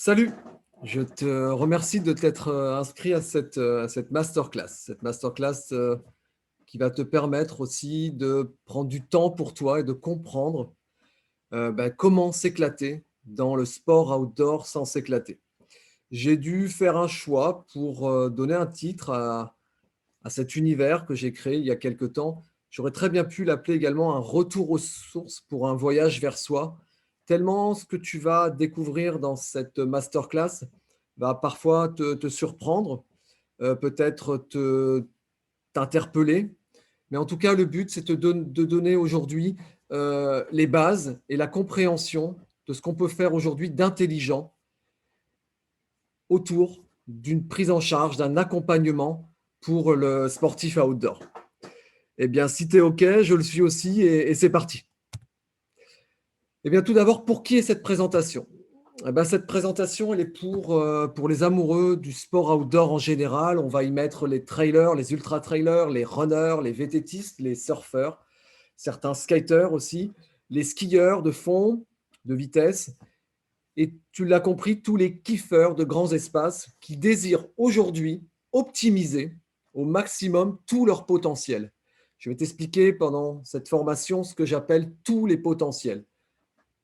Salut, je te remercie de t'être inscrit à cette masterclass. Cette masterclass qui va te permettre aussi de prendre du temps pour toi et de comprendre comment s'éclater dans le sport outdoor sans s'éclater. J'ai dû faire un choix pour donner un titre à cet univers que j'ai créé il y a quelque temps. J'aurais très bien pu l'appeler également un retour aux sources pour un voyage vers soi, tellement ce que tu vas découvrir dans cette masterclass va parfois te surprendre, peut-être t'interpeller. Mais en tout cas, le but, c'est de donner aujourd'hui les bases et la compréhension de ce qu'on peut faire aujourd'hui d'intelligent autour d'une prise en charge, d'un accompagnement pour le sportif outdoor. Eh bien, si tu es OK, je le suis aussi et c'est parti. Eh bien, tout d'abord, pour qui est cette présentation? Eh ben, cette présentation, elle est pour les amoureux du sport outdoor en général. On va y mettre les trailers, les ultra-trailers, les runners, les VTTistes, les surfeurs, certains skaters aussi, les skieurs de fond, de vitesse et tu l'as compris, tous les kiffeurs de grands espaces qui désirent aujourd'hui optimiser au maximum tout leur potentiel. Je vais t'expliquer pendant cette formation ce que j'appelle tous les potentiels.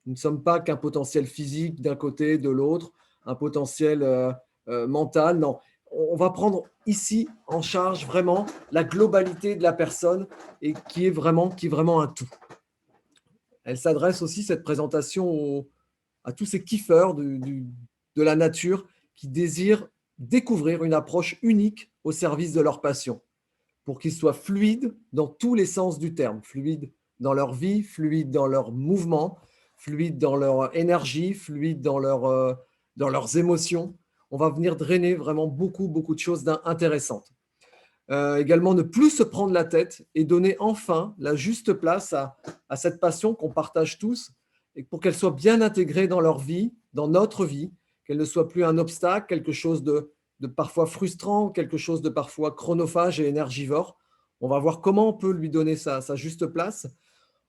Nous ne sommes pas qu'un potentiel physique d'un côté, de l'autre, un potentiel mental. Non, on va prendre ici en charge vraiment la globalité de la personne et qui est vraiment un tout. Elle s'adresse aussi, cette présentation, à tous ces kiffeurs de la nature qui désirent découvrir une approche unique au service de leur passion, pour qu'ils soient fluides dans tous les sens du terme, fluides dans leur vie, fluides dans leurs mouvements, fluides dans leur énergie, fluides dans leurs émotions. On va venir drainer vraiment beaucoup, beaucoup de choses intéressantes. Également, ne plus se prendre la tête et donner enfin la juste place à cette passion qu'on partage tous et pour qu'elle soit bien intégrée dans leur vie, dans notre vie, qu'elle ne soit plus un obstacle, quelque chose de parfois frustrant, quelque chose de parfois chronophage et énergivore. On va voir comment on peut lui donner sa juste place.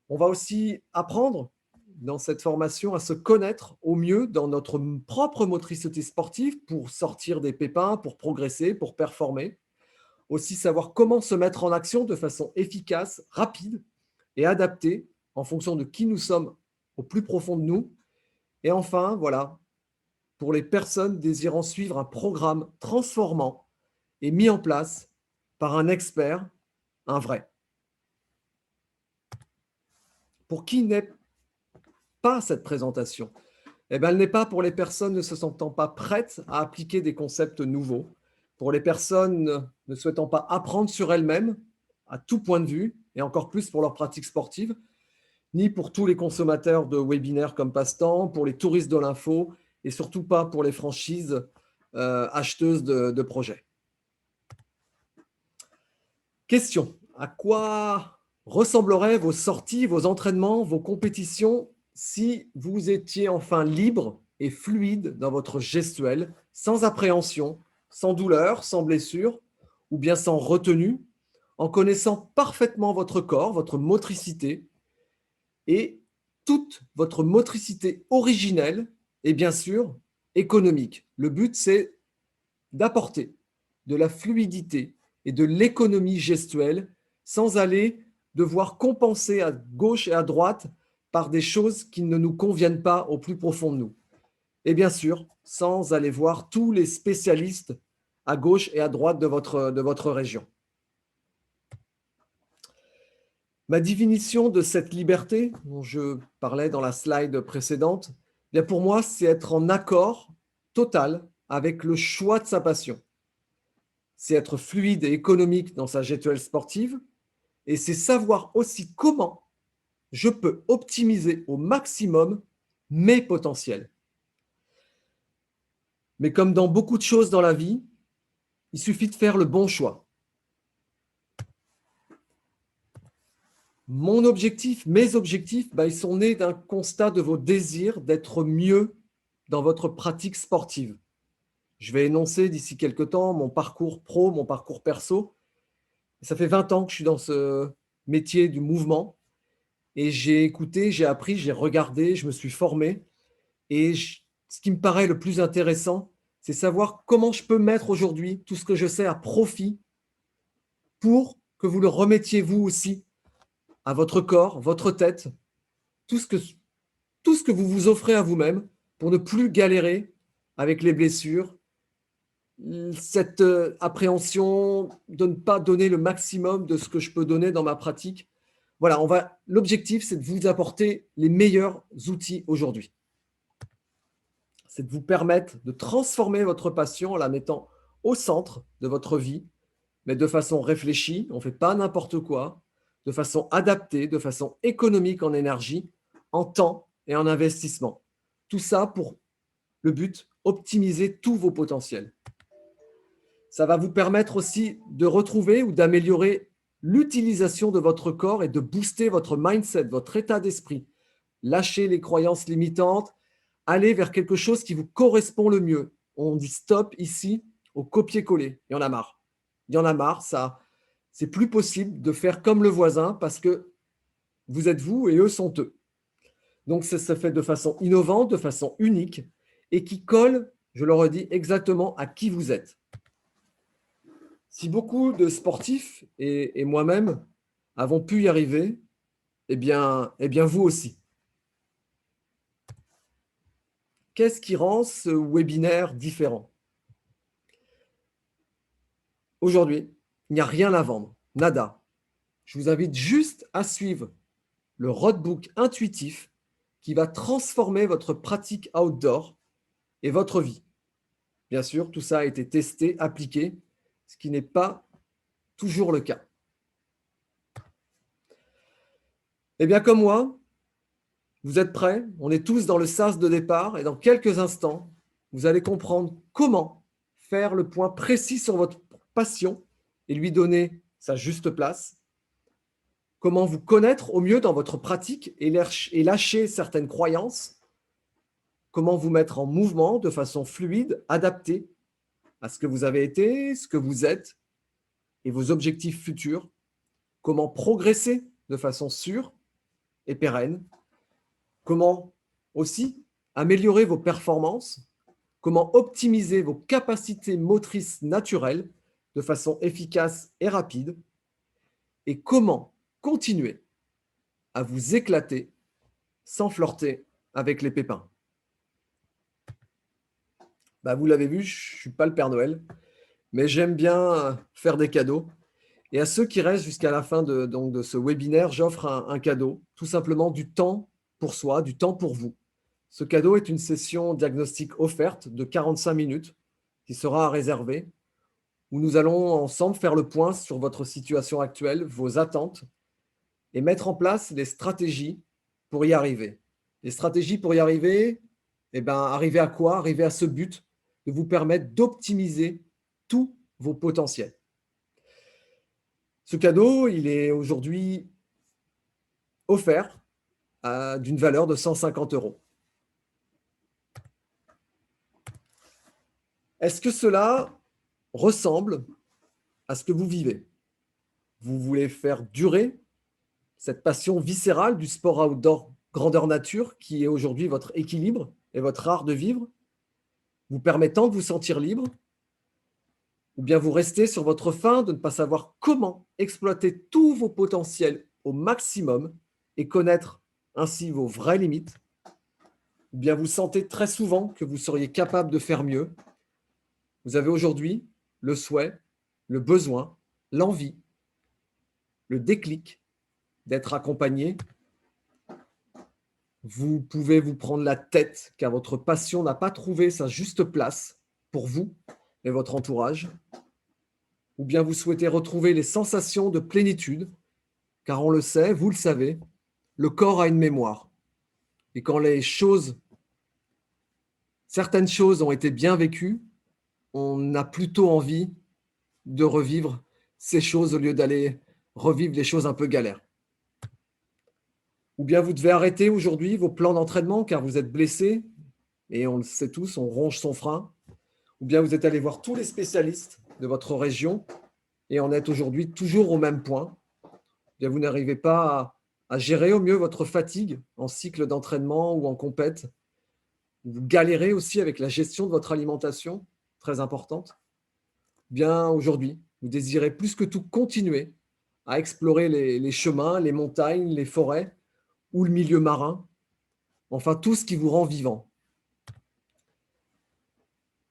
On va aussi apprendre dans cette formation à se connaître au mieux dans notre propre motricité sportive pour sortir des pépins, pour progresser, pour performer. Aussi savoir comment se mettre en action de façon efficace, rapide et adaptée en fonction de qui nous sommes au plus profond de nous. Et enfin, voilà, pour les personnes désirant suivre un programme transformant et mis en place par un expert, un vrai. Pour qui n'est pas cette présentation? Eh bien, elle n'est pas pour les personnes ne se sentant pas prêtes à appliquer des concepts nouveaux, pour les personnes ne souhaitant pas apprendre sur elles-mêmes, à tout point de vue, et encore plus pour leur pratique sportive, ni pour tous les consommateurs de webinaires comme passe-temps, pour les touristes de l'info, et surtout pas pour les franchises acheteuses de projets. Question. À quoi ressembleraient vos sorties, vos entraînements, vos compétitions si vous étiez enfin libre et fluide dans votre gestuelle, sans appréhension, sans douleur, sans blessure, ou bien sans retenue, en connaissant parfaitement votre corps, votre motricité et toute votre motricité originelle et bien sûr économique. Le but, c'est d'apporter de la fluidité et de l'économie gestuelle sans aller devoir compenser à gauche et à droite par des choses qui ne nous conviennent pas au plus profond de nous. Et bien sûr, sans aller voir tous les spécialistes à gauche et à droite de votre région. Ma définition de cette liberté, dont je parlais dans la slide précédente, bien pour moi, c'est être en accord total avec le choix de sa passion. C'est être fluide et économique dans sa gestuelle sportive, et c'est savoir aussi comment je peux optimiser au maximum mes potentiels. Mais comme dans beaucoup de choses dans la vie, il suffit de faire le bon choix. Mon objectif, mes objectifs, ils sont nés d'un constat de vos désirs d'être mieux dans votre pratique sportive. Je vais énoncer d'ici quelques temps mon parcours pro, mon parcours perso. Ça fait 20 ans que je suis dans ce métier du mouvement et j'ai écouté, j'ai appris, j'ai regardé, je me suis formé et ce qui me paraît le plus intéressant, c'est savoir comment je peux mettre aujourd'hui tout ce que je sais à profit pour que vous le remettiez vous aussi à votre corps, votre tête, tout ce que, tout ce que vous vous offrez à vous-même pour ne plus galérer avec les blessures, cette appréhension de ne pas donner le maximum de ce que je peux donner dans ma pratique. Voilà, l'objectif, c'est de vous apporter les meilleurs outils aujourd'hui. C'est de vous permettre de transformer votre passion en la mettant au centre de votre vie, mais de façon réfléchie, on ne fait pas n'importe quoi, de façon adaptée, de façon économique en énergie, en temps et en investissement. Tout ça pour le but, optimiser tous vos potentiels. Ça va vous permettre aussi de retrouver ou d'améliorer l'utilisation de votre corps et de booster votre mindset, votre état d'esprit. Lâcher les croyances limitantes, aller vers quelque chose qui vous correspond le mieux. On dit stop ici au copier-coller. Il y en a marre. Il y en a marre, ça. C'est plus possible de faire comme le voisin parce que vous êtes vous et eux sont eux. Donc, ça se fait de façon innovante, de façon unique et qui colle, je le redis, exactement à qui vous êtes. Si beaucoup de sportifs et moi-même avons pu y arriver, eh bien vous aussi. Qu'est-ce qui rend ce webinaire différent? Aujourd'hui, il n'y a rien à vendre, nada. Je vous invite juste à suivre le roadbook intuitif qui va transformer votre pratique outdoor et votre vie. Bien sûr, tout ça a été testé, appliqué, ce qui n'est pas toujours le cas. Eh bien, comme moi, vous êtes prêts? On est tous dans le sas de départ et dans quelques instants, vous allez comprendre comment faire le point précis sur votre passion et lui donner sa juste place. Comment vous connaître au mieux dans votre pratique et lâcher certaines croyances. Comment vous mettre en mouvement de façon fluide, adaptée à ce que vous avez été, ce que vous êtes et vos objectifs futurs. Comment progresser de façon sûre et pérenne. Comment aussi améliorer vos performances. Comment optimiser vos capacités motrices naturelles de façon efficace et rapide. Et comment continuer à vous éclater sans flirter avec les pépins. Vous l'avez vu, je ne suis pas le Père Noël, mais j'aime bien faire des cadeaux. Et à ceux qui restent jusqu'à la fin de ce webinaire, j'offre un cadeau, tout simplement du temps pour soi, du temps pour vous. Ce cadeau est une session diagnostic offerte de 45 minutes qui sera à réserver, où nous allons ensemble faire le point sur votre situation actuelle, vos attentes, et mettre en place des stratégies pour y arriver. Les stratégies pour y arriver, arriver à quoi? Arriver à ce but de vous permettre d'optimiser tous vos potentiels. Ce cadeau, il est aujourd'hui offert d'une valeur de 150 €. Est-ce que cela ressemble à ce que vous vivez? Vous voulez faire durer cette passion viscérale du sport outdoor grandeur nature qui est aujourd'hui votre équilibre et votre art de vivre, vous permettant de vous sentir libre? Ou bien vous restez sur votre faim de ne pas savoir comment exploiter tous vos potentiels au maximum et connaître ainsi vos vraies limites? Ou bien vous sentez très souvent que vous seriez capable de faire mieux? Vous avez aujourd'hui le souhait, le besoin, l'envie, le déclic d'être accompagné. Vous pouvez vous prendre la tête car votre passion n'a pas trouvé sa juste place pour vous et votre entourage. Ou bien vous souhaitez retrouver les sensations de plénitude, car on le sait, vous le savez, le corps a une mémoire. Et quand certaines choses ont été bien vécues, on a plutôt envie de revivre ces choses au lieu d'aller revivre les choses un peu galères. Ou bien vous devez arrêter aujourd'hui vos plans d'entraînement car vous êtes blessé, et on le sait tous, on ronge son frein. Ou bien vous êtes allé voir tous les spécialistes de votre région et en êtes aujourd'hui toujours au même point. Ou bien vous n'arrivez pas à gérer au mieux votre fatigue en cycle d'entraînement ou en compète. vous galérez aussi avec la gestion de votre alimentation, très importante, bien aujourd'hui, vous désirez plus que tout continuer à explorer les chemins, les montagnes, les forêts ou le milieu marin, enfin tout ce qui vous rend vivant.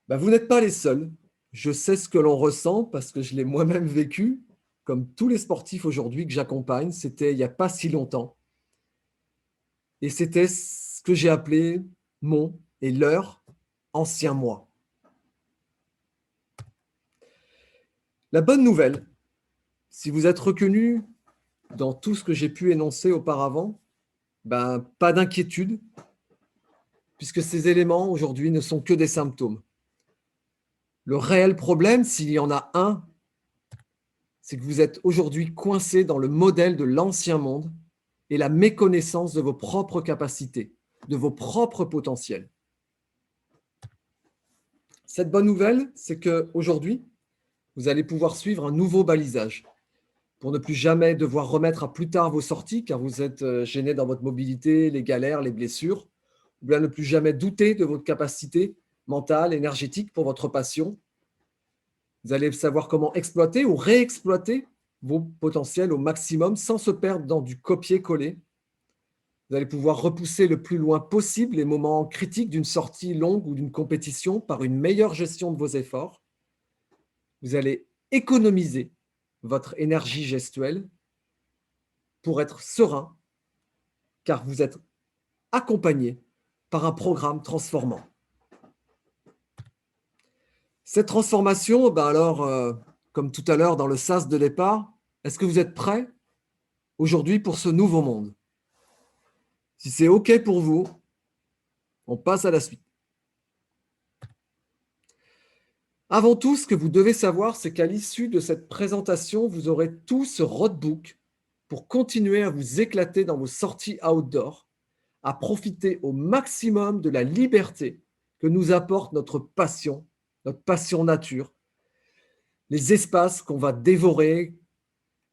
Ben, vous n'êtes pas les seuls. Je sais ce que l'on ressent parce que je l'ai moi-même vécu, comme tous les sportifs aujourd'hui que j'accompagne. C'était il n'y a pas si longtemps. Et c'était ce que j'ai appelé mon et leur ancien moi. La bonne nouvelle, si vous êtes reconnu dans tout ce que j'ai pu énoncer auparavant, ben, pas d'inquiétude, puisque ces éléments aujourd'hui ne sont que des symptômes. Le réel problème, s'il y en a un, c'est que vous êtes aujourd'hui coincé dans le modèle de l'ancien monde et la méconnaissance de vos propres capacités, de vos propres potentiels. Cette bonne nouvelle, c'est qu'aujourd'hui, vous allez pouvoir suivre un nouveau balisage pour ne plus jamais devoir remettre à plus tard vos sorties car vous êtes gêné dans votre mobilité, les galères, les blessures, ou bien ne plus jamais douter de votre capacité mentale, énergétique pour votre passion. Vous allez savoir comment exploiter ou réexploiter vos potentiels au maximum sans se perdre dans du copier-coller. Vous allez pouvoir repousser le plus loin possible les moments critiques d'une sortie longue ou d'une compétition par une meilleure gestion de vos efforts. Vous allez économiser votre énergie gestuelle pour être serein, car vous êtes accompagné par un programme transformant. Cette transformation, comme tout à l'heure dans le sas de départ, est-ce que vous êtes prêts aujourd'hui pour ce nouveau monde? Si c'est OK pour vous, on passe à la suite. Avant tout, ce que vous devez savoir, c'est qu'à l'issue de cette présentation, vous aurez tout ce roadbook pour continuer à vous éclater dans vos sorties outdoor, à profiter au maximum de la liberté que nous apporte notre passion nature, les espaces qu'on va dévorer,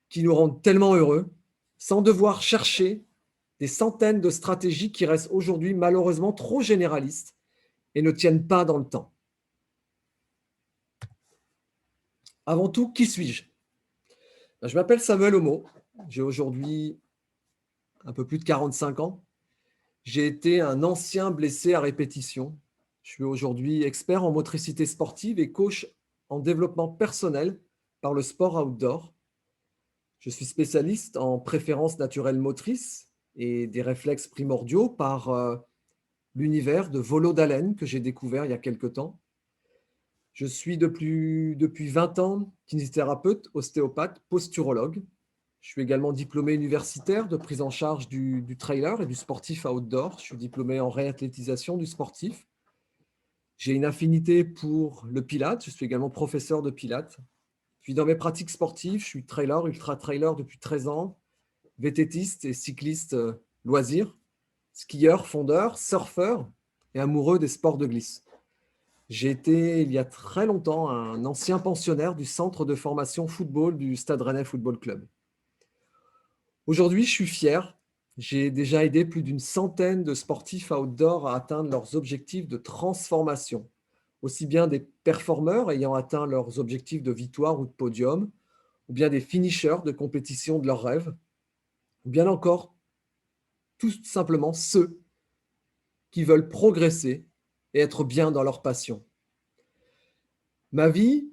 qui nous rendent tellement heureux, sans devoir chercher des centaines de stratégies qui restent aujourd'hui malheureusement trop généralistes et ne tiennent pas dans le temps. Avant tout, qui suis-je? Je m'appelle Samuel Homo, j'ai aujourd'hui un peu plus de 45 ans. J'ai été un ancien blessé à répétition. Je suis aujourd'hui expert en motricité sportive et coach en développement personnel par le sport outdoor. Je suis spécialiste en préférences naturelles motrices et des réflexes primordiaux par l'univers de Volo d'Haleine que j'ai découvert il y a quelque temps. Je suis depuis 20 ans kinésithérapeute, ostéopathe, posturologue. Je suis également diplômé universitaire de prise en charge du trailer et du sportif outdoor. Je suis diplômé en réathlétisation du sportif. J'ai une affinité pour le pilates. Je suis également professeur de pilates. Puis dans mes pratiques sportives, je suis trailer, ultra-trailer depuis 13 ans, VTTiste et cycliste loisir, skieur, fondeur, surfeur et amoureux des sports de glisse. J'ai été, il y a très longtemps, un ancien pensionnaire du centre de formation football du Stade Rennais Football Club. Aujourd'hui, je suis fier. J'ai déjà aidé plus d'une centaine de sportifs outdoor à atteindre leurs objectifs de transformation, aussi bien des performeurs ayant atteint leurs objectifs de victoire ou de podium, ou bien des finishers de compétition de leurs rêves, ou bien encore tout simplement ceux qui veulent progresser et être bien dans leur passion. Ma vie,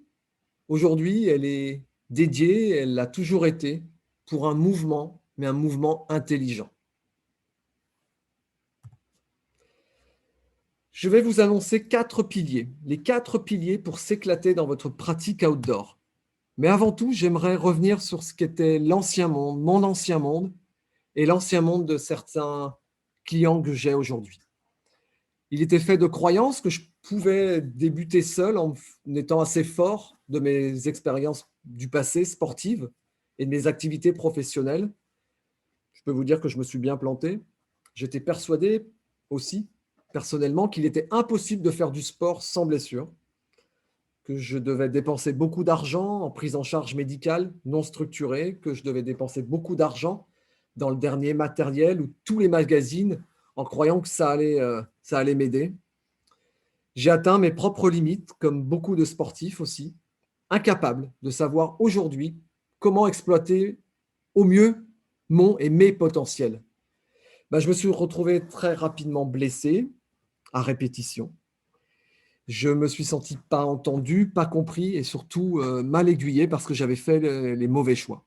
aujourd'hui, elle est dédiée, elle l'a toujours été, pour un mouvement, mais un mouvement intelligent. Je vais vous annoncer 4 piliers, les 4 piliers pour s'éclater dans votre pratique outdoor. Mais avant tout, j'aimerais revenir sur ce qu'était l'ancien monde, mon ancien monde, et l'ancien monde de certains clients que j'ai aujourd'hui. Il était fait de croyances que je pouvais débuter seul en étant assez fort de mes expériences du passé sportives et de mes activités professionnelles. Je peux vous dire que je me suis bien planté. J'étais persuadé aussi, personnellement, qu'il était impossible de faire du sport sans blessure, que je devais dépenser beaucoup d'argent en prise en charge médicale non structurée, que je devais dépenser beaucoup d'argent dans le dernier matériel ou tous les magazines en croyant que ça allait m'aider. J'ai atteint mes propres limites, comme beaucoup de sportifs aussi, incapables de savoir aujourd'hui comment exploiter au mieux mon et mes potentiels. Je me suis retrouvé très rapidement blessé, à répétition. Je me suis senti pas entendu, pas compris et surtout mal aiguillé parce que j'avais fait les mauvais choix.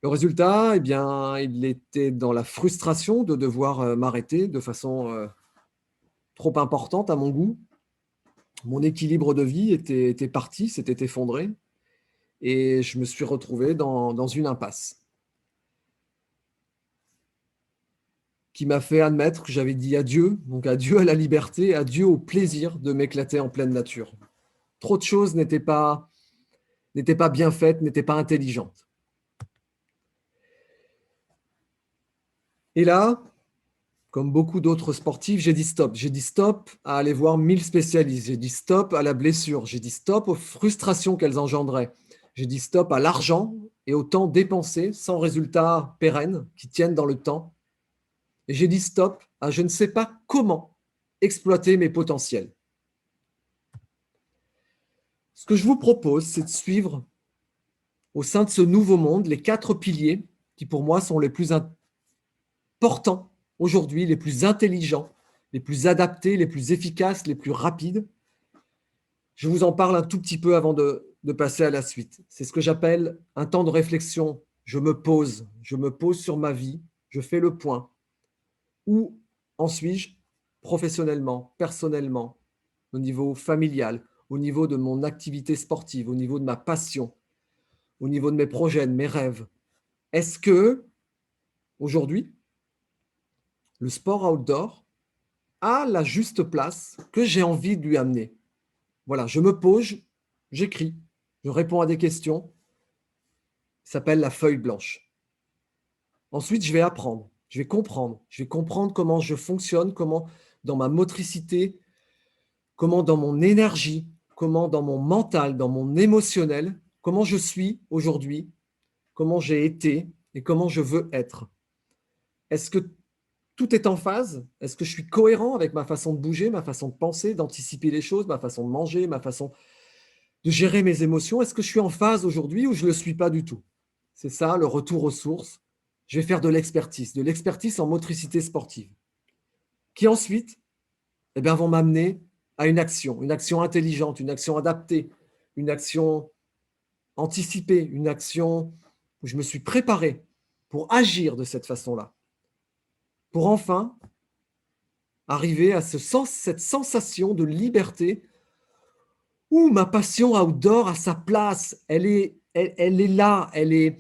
Le résultat, eh bien, il était dans la frustration de devoir m'arrêter de façon trop importante à mon goût. Mon équilibre de vie était parti, s'était effondré et je me suis retrouvé dans une impasse qui m'a fait admettre que j'avais dit adieu, donc adieu à la liberté, adieu au plaisir de m'éclater en pleine nature. Trop de choses n'étaient pas bien faites, n'étaient pas intelligentes. Et là, comme beaucoup d'autres sportifs, j'ai dit stop. J'ai dit stop à aller voir 1000 spécialistes. J'ai dit stop à la blessure. J'ai dit stop aux frustrations qu'elles engendraient. J'ai dit stop à l'argent et au temps dépensé sans résultat pérenne qui tiennent dans le temps. Et j'ai dit stop à je ne sais pas comment exploiter mes potentiels. Ce que je vous propose, c'est de suivre au sein de ce nouveau monde les 4 piliers qui pour moi sont les plus importants aujourd'hui, les plus intelligents, les plus adaptés, les plus efficaces, les plus rapides. Je vous en parle un tout petit peu avant de passer à la suite. C'est ce que j'appelle un temps de réflexion. Je me pose sur ma vie, je fais le point. Où en suis-je professionnellement, personnellement, au niveau familial, au niveau de mon activité sportive, au niveau de ma passion, au niveau de mes projets, de mes rêves? Est-ce que, aujourd'hui, le sport outdoor a la juste place que j'ai envie de lui amener? Voilà, je me pose, j'écris, je réponds à des questions. Ça s'appelle la feuille blanche. Ensuite, je vais comprendre comment je fonctionne, comment dans ma motricité, comment dans mon énergie, comment dans mon mental, dans mon émotionnel, comment je suis aujourd'hui, comment j'ai été et comment je veux être. Est-ce que tout est en phase? Est-ce que je suis cohérent avec ma façon de bouger, ma façon de penser, d'anticiper les choses, ma façon de manger, ma façon de gérer mes émotions? Est-ce que je suis en phase aujourd'hui ou je ne le suis pas du tout? C'est ça, le retour aux sources. Je vais faire de l'expertise en motricité sportive, qui ensuite vont m'amener à une action intelligente, une action adaptée, une action anticipée, une action où je me suis préparé pour agir de cette façon-là, pour enfin arriver à cette sensation de liberté où ma passion outdoor a sa place, elle est là, elle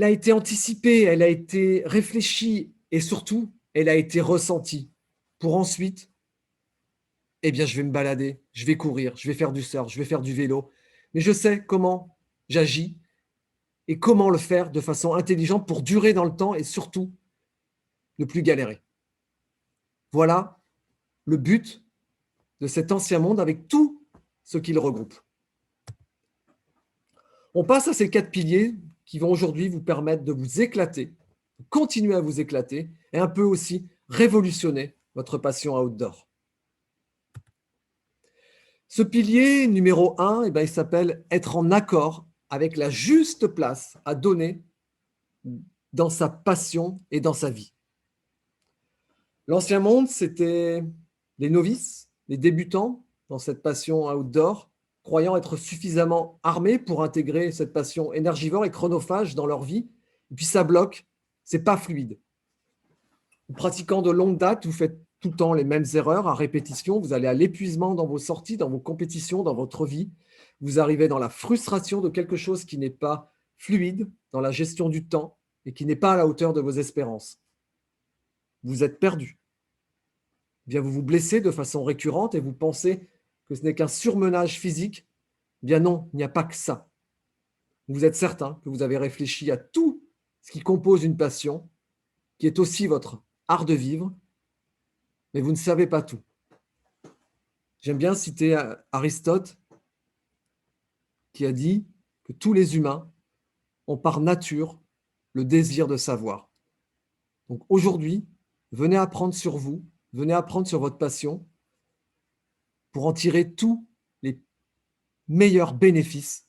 a été anticipée, elle a été réfléchie et surtout, elle a été ressentie pour ensuite, je vais me balader, je vais courir, je vais faire du surf, je vais faire du vélo, mais je sais comment j'agis et comment le faire de façon intelligente pour durer dans le temps et surtout ne plus galérer. Voilà le but de cet ancien monde avec tout ce qu'il regroupe. On passe à ces 4 piliers qui vont aujourd'hui vous permettre de vous éclater, de continuer à vous éclater et un peu aussi révolutionner votre passion outdoor. Ce pilier numéro 1, il s'appelle être en accord avec la juste place à donner dans sa passion et dans sa vie. L'ancien monde, c'était les novices, les débutants dans cette passion outdoor, croyant être suffisamment armés pour intégrer cette passion énergivore et chronophage dans leur vie. Et puis ça bloque, c'est pas fluide. Pratiquant de longue date, vous faites tout le temps les mêmes erreurs à répétition, vous allez à l'épuisement dans vos sorties, dans vos compétitions, dans votre vie. Vous arrivez dans la frustration de quelque chose qui n'est pas fluide dans la gestion du temps et qui n'est pas à la hauteur de vos espérances. Vous êtes perdu. Bien, vous vous blessez de façon récurrente et vous pensez que ce n'est qu'un surmenage physique. Bien non, il n'y a pas que ça. Vous êtes certain que vous avez réfléchi à tout ce qui compose une passion, qui est aussi votre art de vivre, mais vous ne savez pas tout. J'aime bien citer Aristote qui a dit que tous les humains ont par nature le désir de savoir. Donc aujourd'hui, venez apprendre sur vous, venez apprendre sur votre passion pour en tirer tous les meilleurs bénéfices,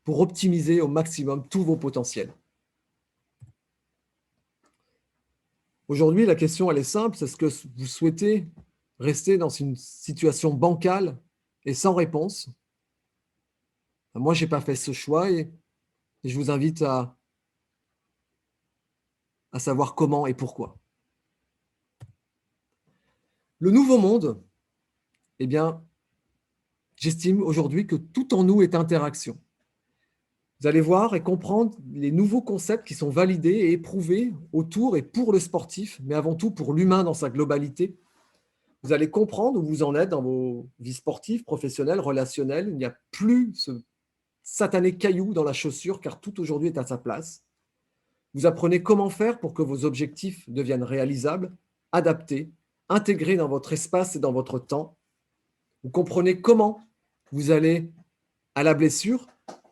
pour optimiser au maximum tous vos potentiels. Aujourd'hui, la question, elle est simple, c'est ce que vous souhaitez rester dans une situation bancale et sans réponse? Moi, je n'ai pas fait ce choix et je vous invite à savoir comment et pourquoi. Le nouveau monde, eh bien, j'estime aujourd'hui que tout en nous est interaction. Vous allez voir et comprendre les nouveaux concepts qui sont validés et éprouvés autour et pour le sportif, mais avant tout pour l'humain dans sa globalité. Vous allez comprendre où vous en êtes dans vos vies sportives, professionnelles, relationnelles. Il n'y a plus ce satané caillou dans la chaussure, car tout aujourd'hui est à sa place. Vous apprenez comment faire pour que vos objectifs deviennent réalisables, adaptés, intégrés dans votre espace et dans votre temps. Vous comprenez comment vous allez à la blessure,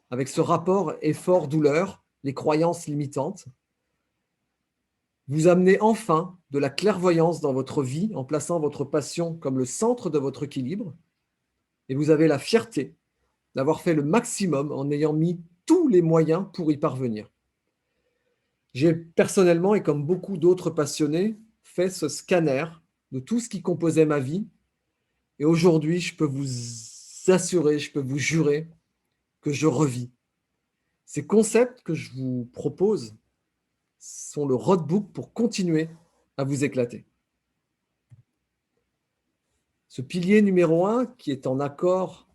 avec ce rapport effort-douleur, les croyances limitantes. Vous amenez enfin de la clairvoyance dans votre vie en plaçant votre passion comme le centre de votre équilibre. Et vous avez la fierté d'avoir fait le maximum en ayant mis tous les moyens pour y parvenir. J'ai personnellement, et comme beaucoup d'autres passionnés, fait ce scanner de tout ce qui composait ma vie. Et aujourd'hui, je peux vous assurer, je peux vous jurer que je revis. Ces concepts que je vous propose sont le roadbook pour continuer à vous éclater. Ce pilier numéro 1 qui est en accord,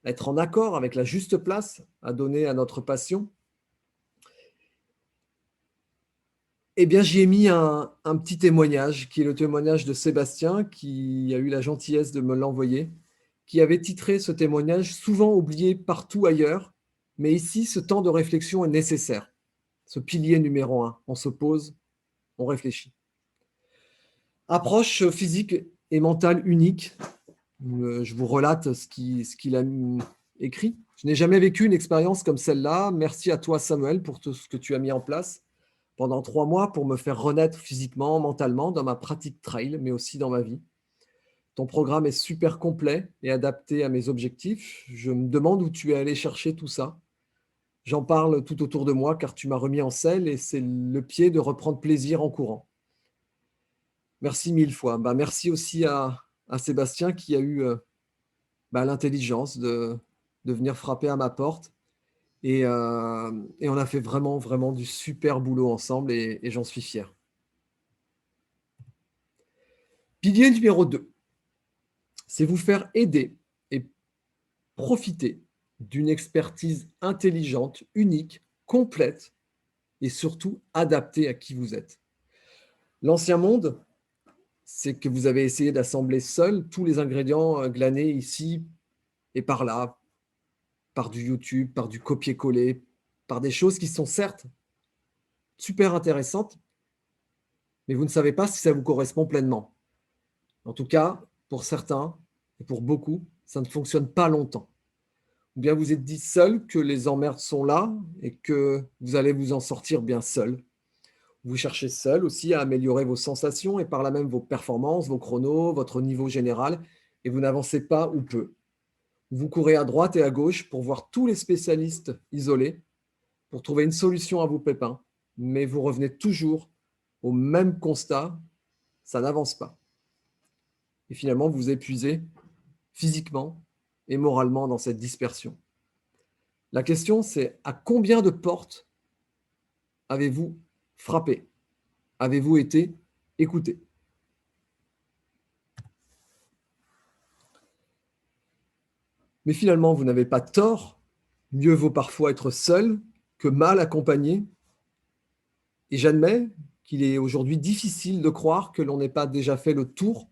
être en accord avec la juste place à donner à notre passion, eh bien, j'y ai mis un petit témoignage, qui est le témoignage de Sébastien, qui a eu la gentillesse de me l'envoyer, qui avait titré ce témoignage « Souvent oublié partout ailleurs, mais ici, ce temps de réflexion est nécessaire ». Ce pilier numéro 1, on se pose, on réfléchit. Approche physique et mentale unique. Je vous relate ce qu'il a écrit. Je n'ai jamais vécu une expérience comme celle-là. Merci à toi, Samuel, pour tout ce que tu as mis en place pendant 3 mois pour me faire renaître physiquement, mentalement, dans ma pratique trail, mais aussi dans ma vie. Ton programme est super complet et adapté à mes objectifs. Je me demande où tu es allé chercher tout ça. J'en parle tout autour de moi car tu m'as remis en selle et c'est le pied de reprendre plaisir en courant. Merci 1000 fois. Merci aussi à Sébastien qui a eu l'intelligence de venir frapper à ma porte. Et on a fait vraiment, vraiment du super boulot ensemble et j'en suis fier. Pilier numéro 2, c'est vous faire aider et profiter d'une expertise intelligente, unique, complète et surtout adaptée à qui vous êtes. L'ancien monde, c'est que vous avez essayé d'assembler seul tous les ingrédients glanés ici et par là, par du YouTube, par du copier-coller, par des choses qui sont certes super intéressantes, mais vous ne savez pas si ça vous correspond pleinement. En tout cas, pour certains et pour beaucoup, ça ne fonctionne pas longtemps. Ou bien vous êtes dit seul que les emmerdes sont là et que vous allez vous en sortir bien seul. Vous cherchez seul aussi à améliorer vos sensations et par là même vos performances, vos chronos, votre niveau général, et vous n'avancez pas ou peu. Vous courez à droite et à gauche pour voir tous les spécialistes isolés, pour trouver une solution à vos pépins, mais vous revenez toujours au même constat, ça n'avance pas. Et finalement, vous vous épuisez physiquement et moralement dans cette dispersion. La question, c'est à combien de portes avez-vous frappé? Avez-vous été écouté? Mais finalement, vous n'avez pas tort. Mieux vaut parfois être seul que mal accompagné. Et j'admets qu'il est aujourd'hui difficile de croire que l'on n'ait pas déjà fait le tour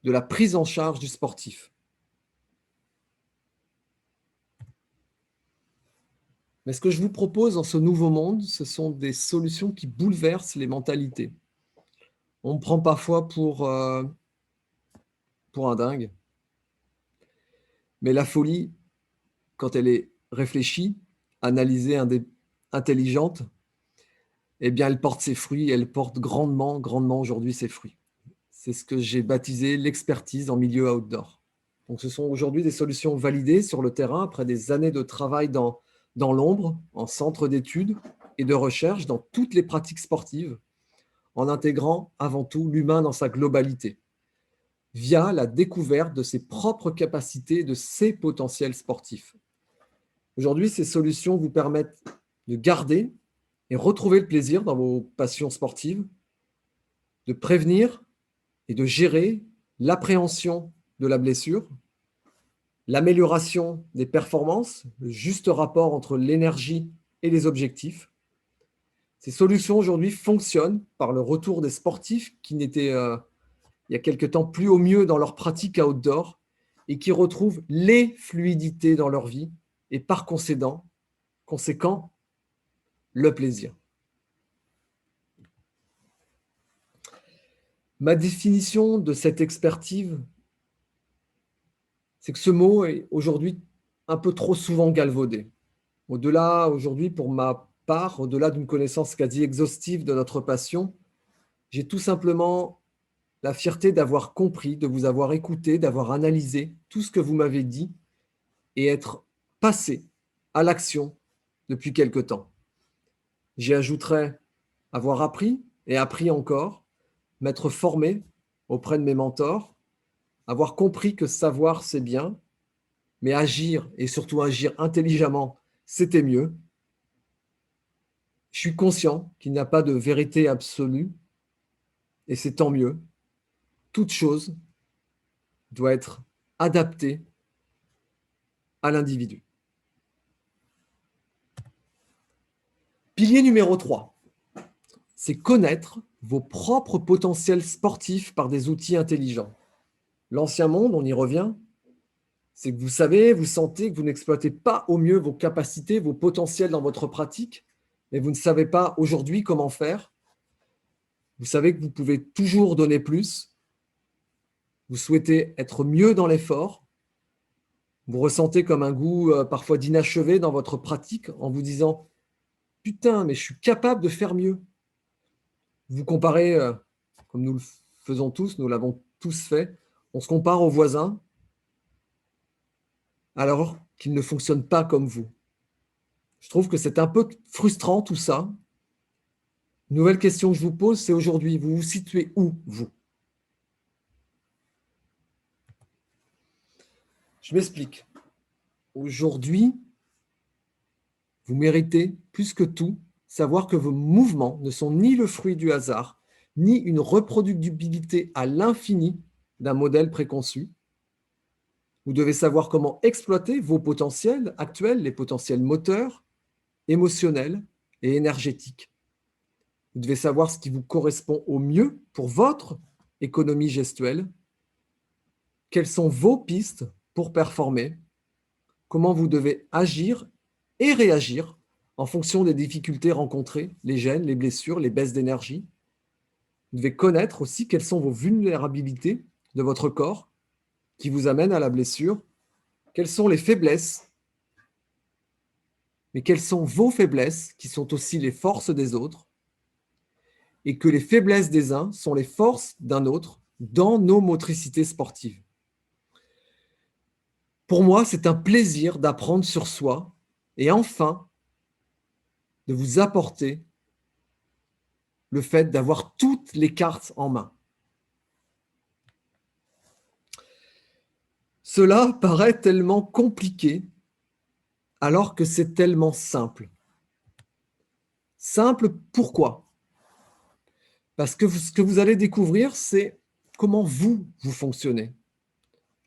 de la prise en charge du sportif. Mais ce que je vous propose dans ce nouveau monde, ce sont des solutions qui bouleversent les mentalités. On me prend parfois pour un dingue. Mais la folie, quand elle est réfléchie, analysée, intelligente, eh bien, elle porte ses fruits, elle porte grandement, grandement aujourd'hui ses fruits. C'est ce que j'ai baptisé l'expertise en milieu outdoor. Donc, ce sont aujourd'hui des solutions validées sur le terrain après des années de travail dans l'ombre, en centre d'études et de recherche dans toutes les pratiques sportives, en intégrant avant tout l'humain dans sa globalité, via la découverte de ses propres capacités et de ses potentiels sportifs. Aujourd'hui, ces solutions vous permettent de garder et retrouver le plaisir dans vos passions sportives, de prévenir et de gérer l'appréhension de la blessure, l'amélioration des performances, le juste rapport entre l'énergie et les objectifs. Ces solutions aujourd'hui fonctionnent par le retour des sportifs qui n'étaient il y a quelque temps plus au mieux dans leur pratique outdoor et qui retrouvent les fluidités dans leur vie et par conséquent le plaisir. Ma définition de cette expertise, c'est que ce mot est aujourd'hui un peu trop souvent galvaudé. Au-delà, aujourd'hui, pour ma part, au-delà d'une connaissance quasi exhaustive de notre passion, j'ai tout simplement la fierté d'avoir compris, de vous avoir écouté, d'avoir analysé tout ce que vous m'avez dit et être passé à l'action depuis quelque temps. J'y ajouterai avoir appris et appris encore, m'être formé auprès de mes mentors, avoir compris que savoir, c'est bien, mais agir, et surtout agir intelligemment, c'était mieux. Je suis conscient qu'il n'y a pas de vérité absolue, et c'est tant mieux. Toute chose doit être adaptée à l'individu. Pilier numéro 3, c'est connaître vos propres potentiels sportifs par des outils intelligents. L'ancien monde, on y revient, c'est que vous savez, vous sentez que vous n'exploitez pas au mieux vos capacités, vos potentiels dans votre pratique, mais vous ne savez pas aujourd'hui comment faire. Vous savez que vous pouvez toujours donner plus. Vous souhaitez être mieux dans l'effort. Vous ressentez comme un goût parfois d'inachevé dans votre pratique en vous disant « Putain, mais je suis capable de faire mieux ». Vous comparez, comme nous le faisons tous, nous l'avons tous fait, on se compare aux voisins alors qu'ils ne fonctionnent pas comme vous. Je trouve que c'est un peu frustrant tout ça. Nouvelle question que je vous pose, c'est aujourd'hui, vous vous situez où, vous? Je m'explique. Aujourd'hui, vous méritez, plus que tout, savoir que vos mouvements ne sont ni le fruit du hasard, ni une reproductibilité à l'infini d'un modèle préconçu. Vous devez savoir comment exploiter vos potentiels actuels, les potentiels moteurs, émotionnels et énergétiques. Vous devez savoir ce qui vous correspond au mieux pour votre économie gestuelle. Quelles sont vos pistes pour performer? Comment vous devez agir et réagir en fonction des difficultés rencontrées, les gênes, les blessures, les baisses d'énergie. Vous devez connaître aussi quelles sont vos vulnérabilités de votre corps qui vous amènent à la blessure, quelles sont les faiblesses, mais quelles sont vos faiblesses qui sont aussi les forces des autres, et que les faiblesses des uns sont les forces d'un autre dans nos motricités sportives. Pour moi, c'est un plaisir d'apprendre sur soi et enfin de vous apporter le fait d'avoir toutes les cartes en main. Cela paraît tellement compliqué alors que c'est tellement simple. Simple, pourquoi? Parce que ce que vous allez découvrir, c'est comment vous fonctionnez.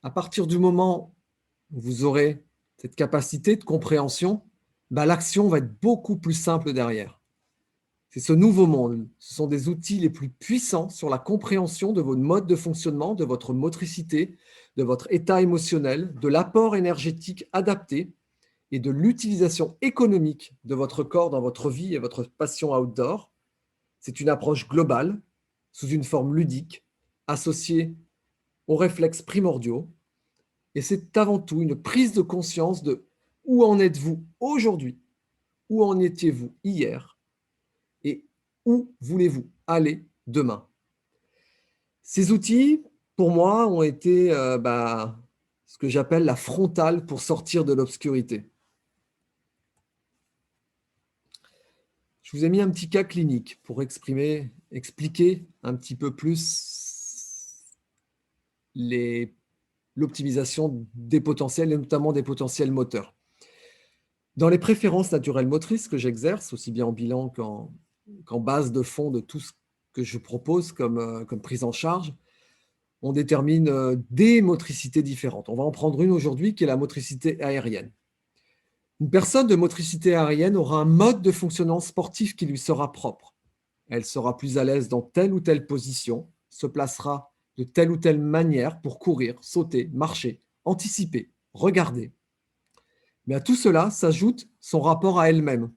À partir du moment où vous aurez cette capacité de compréhension, l'action va être beaucoup plus simple derrière. C'est ce nouveau monde. Ce sont des outils les plus puissants sur la compréhension de votre mode de fonctionnement, de votre motricité, de votre état émotionnel, de l'apport énergétique adapté et de l'utilisation économique de votre corps dans votre vie et votre passion outdoor. C'est une approche globale, sous une forme ludique, associée aux réflexes primordiaux. Et c'est avant tout une prise de conscience de où en êtes-vous aujourd'hui, où en étiez-vous hier, et où voulez-vous aller demain. Ces outils, pour moi, ont été ce que j'appelle la frontale pour sortir de l'obscurité. Je vous ai mis un petit cas clinique pour expliquer un petit peu plus l'optimisation des potentiels, et notamment des potentiels moteurs. Dans les préférences naturelles motrices que j'exerce, aussi bien en bilan qu'en base de fond de tout ce que je propose comme prise en charge, on détermine des motricités différentes. On va en prendre une aujourd'hui qui est la motricité aérienne. Une personne de motricité aérienne aura un mode de fonctionnement sportif qui lui sera propre. Elle sera plus à l'aise dans telle ou telle position, se placera de telle ou telle manière pour courir, sauter, marcher, anticiper, regarder. Mais à tout cela s'ajoute son rapport à elle-même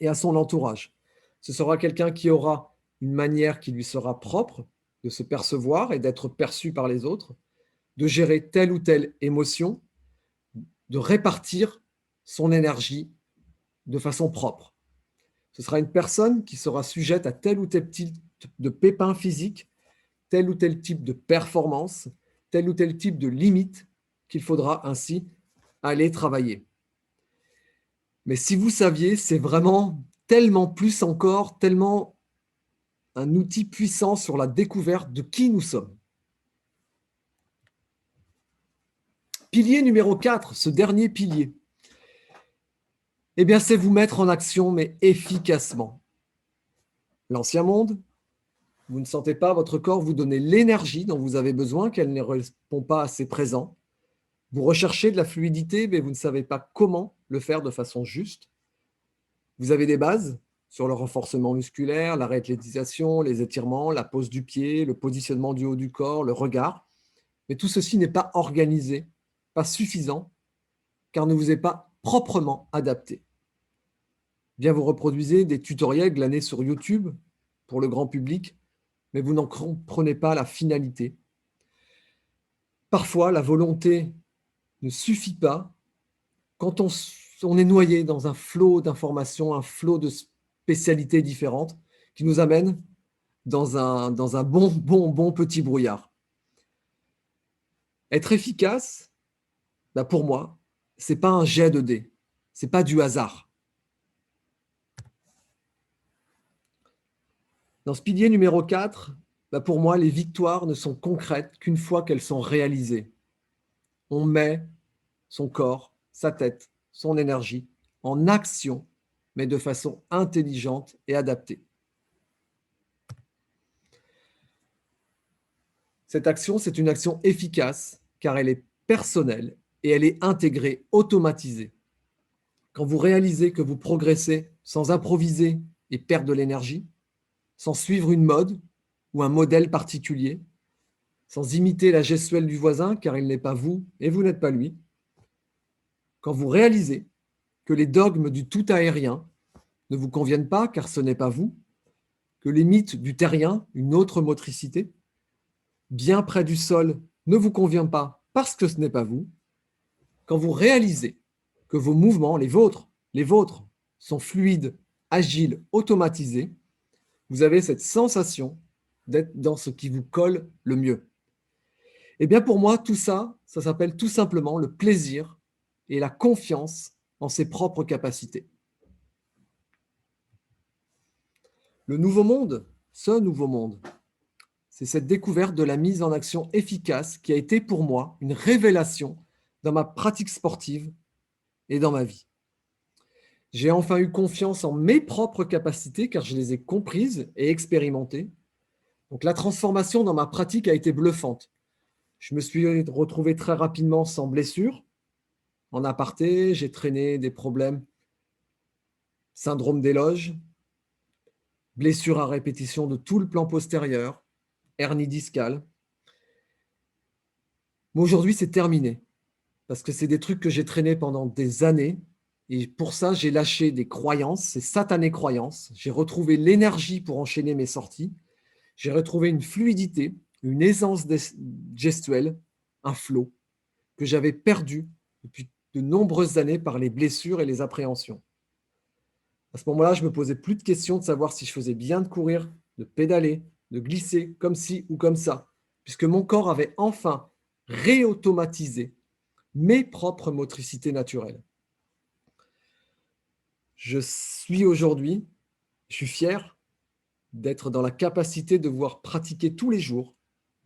et à son entourage. Ce sera quelqu'un qui aura une manière qui lui sera propre de se percevoir et d'être perçu par les autres, de gérer telle ou telle émotion, de répartir son énergie de façon propre. Ce sera une personne qui sera sujette à tel ou tel type de pépins physiques, tel ou tel type de performance, tel ou tel type de limite qu'il faudra ainsi aller travailler. Mais si vous saviez, c'est vraiment tellement plus encore, tellement un outil puissant sur la découverte de qui nous sommes. Pilier numéro 4, ce dernier pilier, eh bien, c'est vous mettre en action, mais efficacement. L'ancien monde, vous ne sentez pas votre corps vous donner l'énergie dont vous avez besoin, qu'elle ne répond pas assez présent. Vous recherchez de la fluidité, mais vous ne savez pas comment le faire de façon juste. Vous avez des bases sur le renforcement musculaire, la réathlétisation, les étirements, la pose du pied, le positionnement du haut du corps, le regard. Mais tout ceci n'est pas organisé, pas suffisant, car ne vous est pas proprement adapté. Bien, vous reproduisez des tutoriels glanés sur YouTube pour le grand public, mais vous n'en comprenez pas la finalité. Parfois, la volonté ne suffit pas quand on est noyé dans un flot d'informations, un flot de spécialités différentes qui nous amène dans un bon petit brouillard. Être efficace, pour moi, ce n'est pas un jet de dés, ce n'est pas du hasard. Dans ce pilier numéro 4, pour moi, les victoires ne sont concrètes qu'une fois qu'elles sont réalisées. On met son corps, sa tête, son énergie en action, mais de façon intelligente et adaptée. Cette action, c'est une action efficace car elle est personnelle et elle est intégrée, automatisée. Quand vous réalisez que vous progressez sans improviser et perdre de l'énergie, sans suivre une mode ou un modèle particulier, sans imiter la gestuelle du voisin car il n'est pas vous et vous n'êtes pas lui, quand vous réalisez que les dogmes du tout aérien ne vous conviennent pas car ce n'est pas vous, que les mythes du terrien, une autre motricité, bien près du sol, ne vous convient pas parce que ce n'est pas vous, quand vous réalisez que vos mouvements, les vôtres, sont fluides, agiles, automatisés, vous avez cette sensation d'être dans ce qui vous colle le mieux. Eh bien, pour moi, tout ça, ça s'appelle tout simplement le plaisir et la confiance en ses propres capacités. Le nouveau monde, ce nouveau monde, c'est cette découverte de la mise en action efficace qui a été pour moi une révélation dans ma pratique sportive et dans ma vie. J'ai enfin eu confiance en mes propres capacités car je les ai comprises et expérimentées. Donc la transformation dans ma pratique a été bluffante. Je me suis retrouvé très rapidement sans blessure. En aparté, j'ai traîné des problèmes, syndrome d'éloge, blessure à répétition de tout le plan postérieur, hernie discale. Mais aujourd'hui, c'est terminé parce que c'est des trucs que j'ai traînés pendant des années. Et pour ça, j'ai lâché des croyances, ces satanées croyances. J'ai retrouvé l'énergie pour enchaîner mes sorties. J'ai retrouvé une fluidité, une aisance gestuelle, un flow que j'avais perdu depuis de nombreuses années par les blessures et les appréhensions. À ce moment-là, je ne me posais plus de questions de savoir si je faisais bien de courir, de pédaler, de glisser comme ci ou comme ça. puisque mon corps avait enfin réautomatisé mes propres motricités naturelles. Je suis fier d'être dans la capacité de pouvoir pratiquer tous les jours,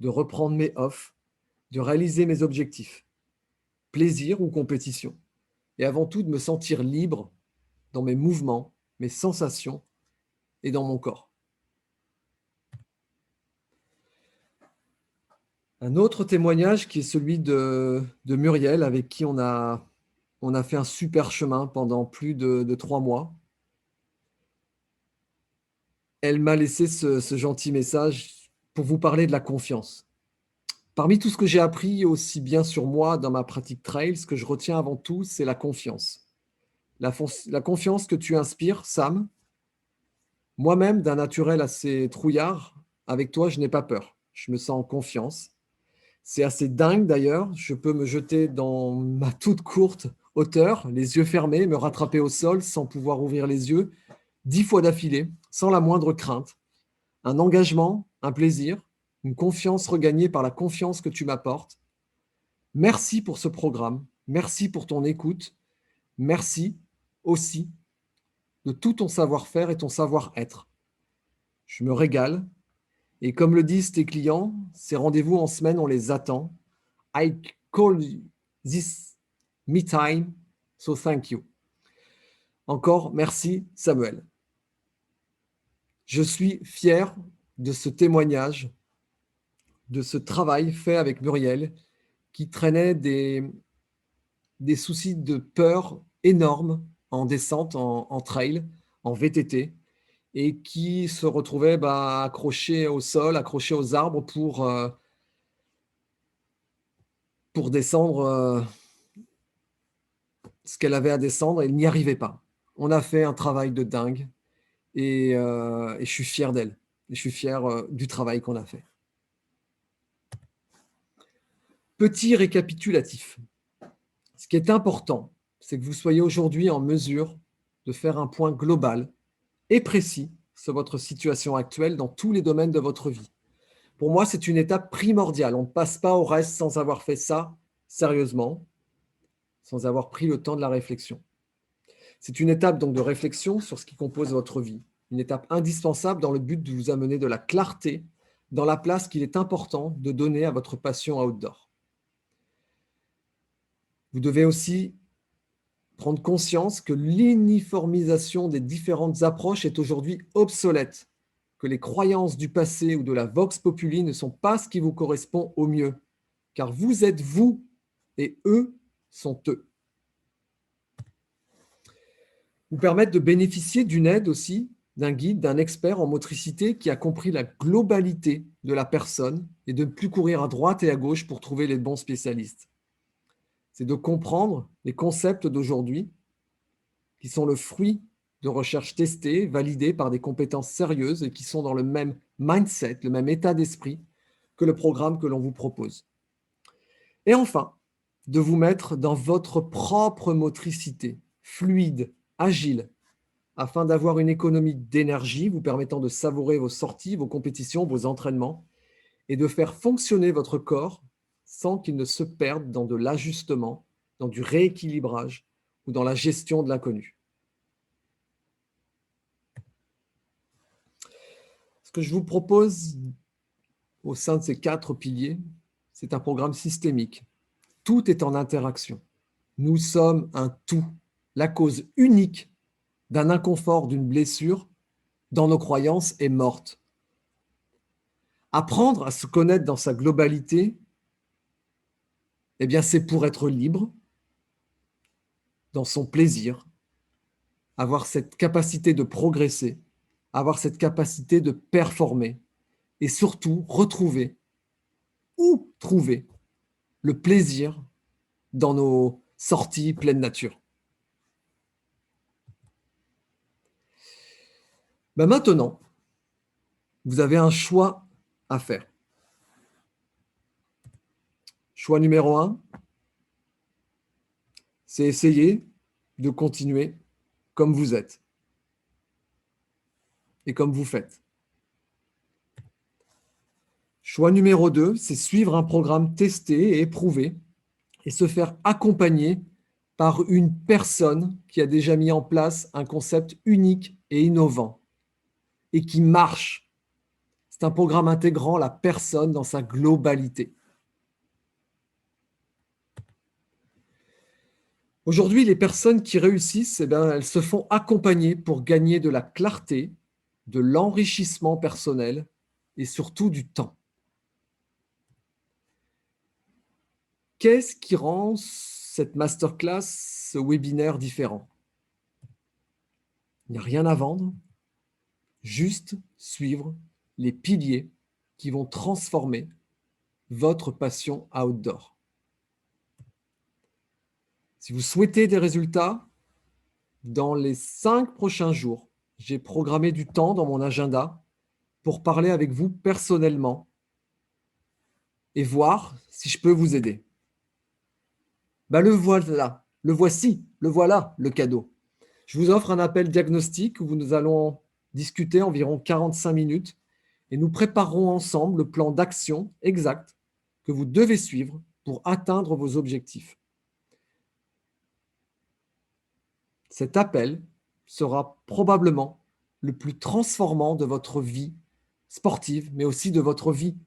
de reprendre mes offs, de réaliser mes objectifs, plaisir ou compétition, et avant tout de me sentir libre dans mes mouvements, mes sensations et dans mon corps. Un autre témoignage qui est celui de Muriel, avec qui on a fait un super chemin pendant plus de 3 mois. Elle m'a laissé ce gentil message pour vous parler de la confiance. Parmi tout ce que j'ai appris aussi bien sur moi dans ma pratique trail, ce que je retiens avant tout, c'est la confiance. La confiance que tu inspires, Sam. Moi-même, d'un naturel assez trouillard, avec toi, je n'ai pas peur. Je me sens en confiance. C'est assez dingue d'ailleurs. Je peux me jeter dans ma toute courte hauteur, les yeux fermés, me rattraper au sol sans pouvoir ouvrir les yeux, 10 fois d'affilée, sans la moindre crainte. Un engagement, un plaisir, une confiance regagnée par la confiance que tu m'apportes. Merci pour ce programme. Merci pour ton écoute. Merci aussi de tout ton savoir-faire et ton savoir-être. Je me régale. Et comme le disent tes clients, ces rendez-vous en semaine, on les attend. I call this me time, so thank you. Encore merci, Samuel. Je suis fier de ce témoignage, de ce travail fait avec Muriel, qui traînait des soucis de peur énormes en descente, en trail, en VTT, et qui se retrouvait accroché au sol, accroché aux arbres pour descendre ce qu'elle avait à descendre, et elle n'y arrivait pas. On a fait un travail de dingue, et je suis fier d'elle. Et je suis fier du travail qu'on a fait. Petit récapitulatif. Ce qui est important, c'est que vous soyez aujourd'hui en mesure de faire un point global et précis sur votre situation actuelle dans tous les domaines de votre vie. Pour moi, c'est une étape primordiale. On ne passe pas au reste sans avoir fait ça sérieusement, sans avoir pris le temps de la réflexion. C'est une étape donc de réflexion sur ce qui compose votre vie, une étape indispensable dans le but de vous amener de la clarté dans la place qu'il est important de donner à votre passion outdoor. Vous devez aussi prendre conscience que l'uniformisation des différentes approches est aujourd'hui obsolète, que les croyances du passé ou de la vox populi ne sont pas ce qui vous correspond au mieux, car vous êtes vous et eux sont eux. Vous permettre de bénéficier d'une aide aussi, d'un guide, d'un expert en motricité qui a compris la globalité de la personne et de ne plus courir à droite et à gauche pour trouver les bons spécialistes. C'est de comprendre les concepts d'aujourd'hui qui sont le fruit de recherches testées, validées par des compétences sérieuses et qui sont dans le même mindset, le même état d'esprit que le programme que l'on vous propose. Et enfin, de vous mettre dans votre propre motricité, fluide, agile, afin d'avoir une économie d'énergie vous permettant de savourer vos sorties, vos compétitions, vos entraînements et de faire fonctionner votre corps sans qu'il ne se perde dans de l'ajustement, dans du rééquilibrage ou dans la gestion de l'inconnu. Ce que je vous propose au sein de ces 4 piliers, c'est un programme systémique. Tout est en interaction. Nous sommes un tout. La cause unique d'un inconfort, d'une blessure, dans nos croyances, est morte. Apprendre à se connaître dans sa globalité, eh bien, c'est pour être libre, dans son plaisir, avoir cette capacité de progresser, avoir cette capacité de performer et surtout retrouver ou trouver le plaisir dans nos sorties pleine nature. Maintenant, vous avez un choix à faire. Choix numéro 1, c'est essayer de continuer comme vous êtes et comme vous faites. Choix numéro 2, c'est suivre un programme testé et éprouvé et se faire accompagner par une personne qui a déjà mis en place un concept unique et innovant et qui marche. C'est un programme intégrant la personne dans sa globalité. Aujourd'hui, les personnes qui réussissent, elles se font accompagner pour gagner de la clarté, de l'enrichissement personnel et surtout du temps. Qu'est-ce qui rend cette masterclass, ce webinaire différent? Il n'y a rien à vendre, juste suivre les piliers qui vont transformer votre passion outdoor. Si vous souhaitez des résultats, dans les 5 prochains jours, j'ai programmé du temps dans mon agenda pour parler avec vous personnellement et voir si je peux vous aider. Le voilà, le voici, le voilà, le cadeau. Je vous offre un appel diagnostic où nous allons discuter environ 45 minutes et nous préparerons ensemble le plan d'action exact que vous devez suivre pour atteindre vos objectifs. Cet appel sera probablement le plus transformant de votre vie sportive, mais aussi de votre vie.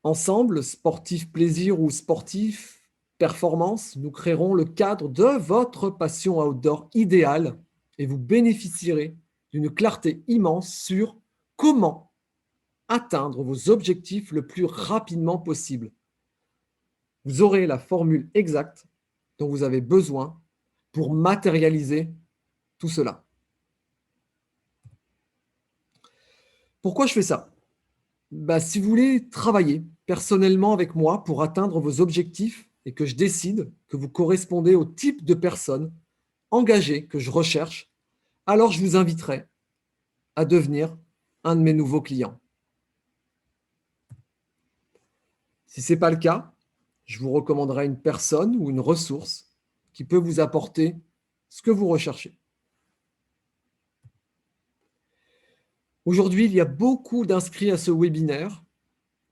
Ensemble, sportif plaisir ou sportif performance, nous créerons le cadre de votre passion outdoor idéale et vous bénéficierez d'une clarté immense sur comment atteindre vos objectifs le plus rapidement possible. Vous aurez la formule exacte dont vous avez besoin pour matérialiser tout cela. Pourquoi je fais ça? Si vous voulez travailler personnellement avec moi pour atteindre vos objectifs et que je décide que vous correspondez au type de personne engagée que je recherche, alors je vous inviterai à devenir un de mes nouveaux clients. Si ce n'est pas le cas, je vous recommanderai une personne ou une ressource qui peut vous apporter ce que vous recherchez. Aujourd'hui, il y a beaucoup d'inscrits à ce webinaire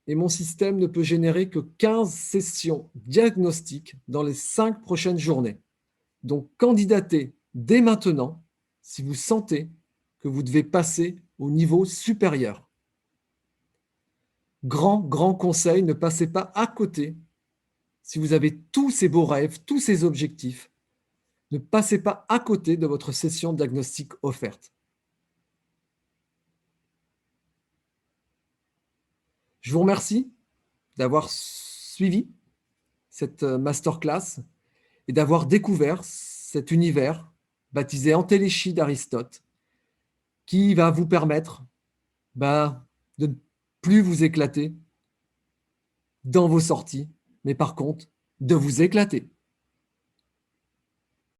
et mon système ne peut générer que 15 sessions diagnostiques dans les 5 prochaines journées. Donc, candidatez dès maintenant si vous sentez que vous devez passer au niveau supérieur. Grand conseil, ne passez pas à côté. Si vous avez tous ces beaux rêves, tous ces objectifs, ne passez pas à côté de votre session diagnostic offerte. Je vous remercie d'avoir suivi cette masterclass et d'avoir découvert cet univers baptisé Antéléchie d'Aristote qui va vous permettre de ne plus vous éclater dans vos sorties, mais par contre, de vous éclater.